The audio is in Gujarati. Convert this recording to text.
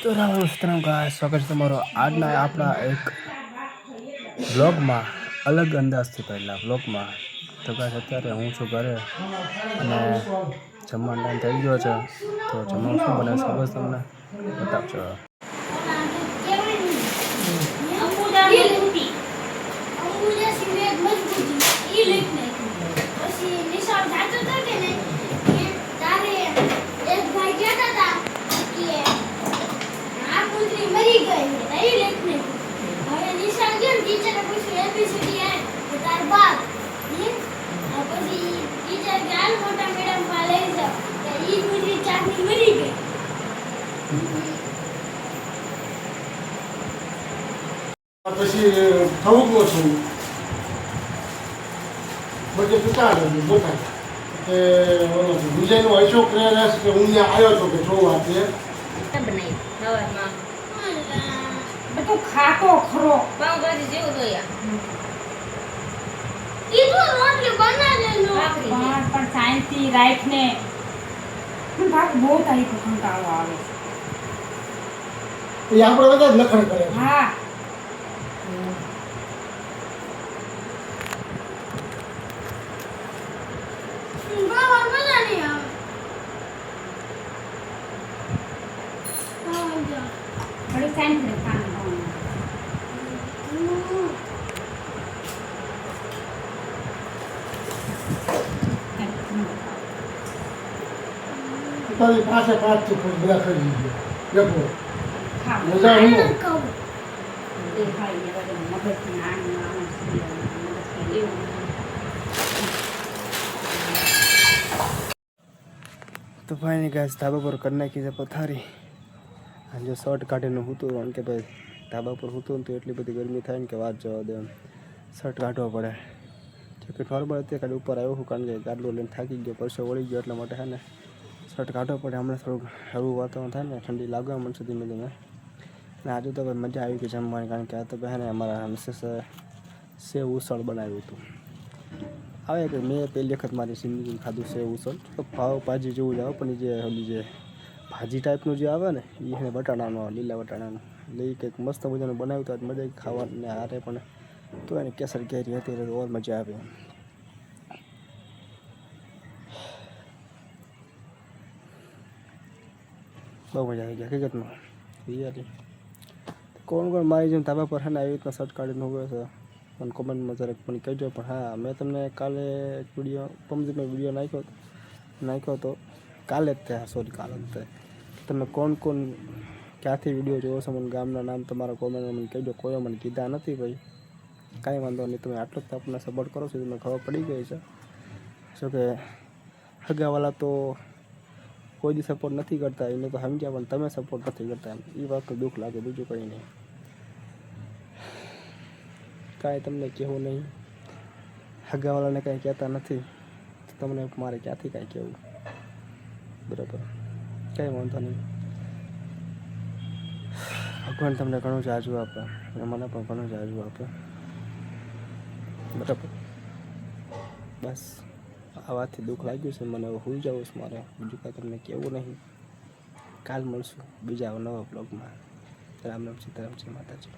તો રામ ગાઈસ, સ્વાગત છે તમારો આજના આપણા એક બ્લોગમાં, અલગ અંદાજથી પહેલા બ્લોગમાં. તો ગાઈસ અત્યારે હું છું ઘરે અને જમવાનો ટાઈમ થઈ ગયો છે. તો જમવાનું શું બને છે બસ તમને બતાવજો. પછી થવું છું બધે પૂછા મોટા કે વિજયનો અશોક રેસ કે હું ત્યાં આવ્યો હતો કે જોવા તે બનાવી સવારમાં બધું ખાતો ખરો પાવભાજી જેવું તો યાર પણ સાયન્સથી રાઈટને ભાગ બહુ તારીખ કંટાળો આવે એ આપણે બધા જ લખણ કરે છે. હા થોડી સાયન્સને કામ તારી પાસે પાંચથી બધા ખરી ગયો મજા હું તો ફાઇનલી ગાઈસ ધાબા પર કરી નાખી છે પથારી. અને જો શર્ટ કાઢીને સૂતું કારણ કે ભાઈ ધાબા પર સૂતું ને તો એટલી બધી ગરમી થાય ને કે વાત જવા દે. શર્ટ કાઢવો પડે. જોકે નોર્મલ હતી કાઢી ઉપર આવ્યો છું કારણ કે ગાડલો લઈને થાકી ગયો, પરસો વળી ગયો એટલા માટે છે ને શર્ટ કાઢવો પડે. હમણાં થોડુંક હળવું વાતાવરણ થાય ને ઠંડી લાગવા મળશે ધીમે ધીમે. અને આજે તો ભાઈ મજા આવી ગઈ જમવાની કારણ કે આ તો બહેને અમારા મિસેસે સેવ ઉસળ બનાવ્યું હતું. આવે કે મેં પહેલી વખત મારી જિંદગીમાં ખાધું સેવ ઉસળ. પાવભાજી જેવું જ આવે પણ જે ઓલી જે ભાજી ટાઈપનું જે આવે ને એ એને વટાણાનો લીલા વટાણાનો એટલે એ કંઈક મસ્ત મજાનું બનાવ્યું હતું. મજા આવી ખાવાની ને હારે પણ તો એને કેસર કેરી હતી એટલે ઓર મજા આવી. બહુ મજા આવી ગઈ હકીકતમાં રિયલી. કોણ કોણ મારી જેમ ધાબા પર છે ને આવી રીતના શર્ટ કાઢીને હોય છે પણ કોમેન્ટમાં જરાક પણ કહેજો. પણ હા, મેં તમને કાલે એક વિડીયો પમજીમાં વિડીયો નાખ્યો હતો કાલે જ ત્યાં સોરી કાલે જ તે તમે કોણ કોણ ક્યાંથી વિડીયો જોવો છો મને ગામના નામ તમારા કોમેન્ટમાં મને કહેજો. કોઈ મને કીધા નથી ભાઈ, કાંઈ વાંધો નહીં. તમે આટલો જ આપણને સપોર્ટ કરો છો તમને ખબર પડી ગઈ છે. શું કે હગાવાલા તો કોઈ દી સપોર્ટ નથી કરતા એને તો સમજ્યા, પણ તમે સપોર્ટ નથી કરતા એ વાતનું દુઃખ લાગે, બીજું કંઈ નહીં. કાંઈ તમને કહેવું નહીં, હગાવાલાને કાંઈ કહેતા નથી તો તમને મારે ક્યાંથી કાંઈ કહેવું, બરાબર? કાંઈ વાંધો નહીં. ભગવાન તમને ઘણું જાજુ આપે અને મને પણ ઘણું જાજુ આપે, બરાબર? બસ આ વાતથી દુઃખ લાગ્યું છે મને. હવે હોઈ જાઉં છું મારે, બીજું કાંઈ તમને કહેવું નહીં. કાલ મળશું બીજા નવા બ્લોગમાં. રામ રામ સીતારામ, જય માતાજી.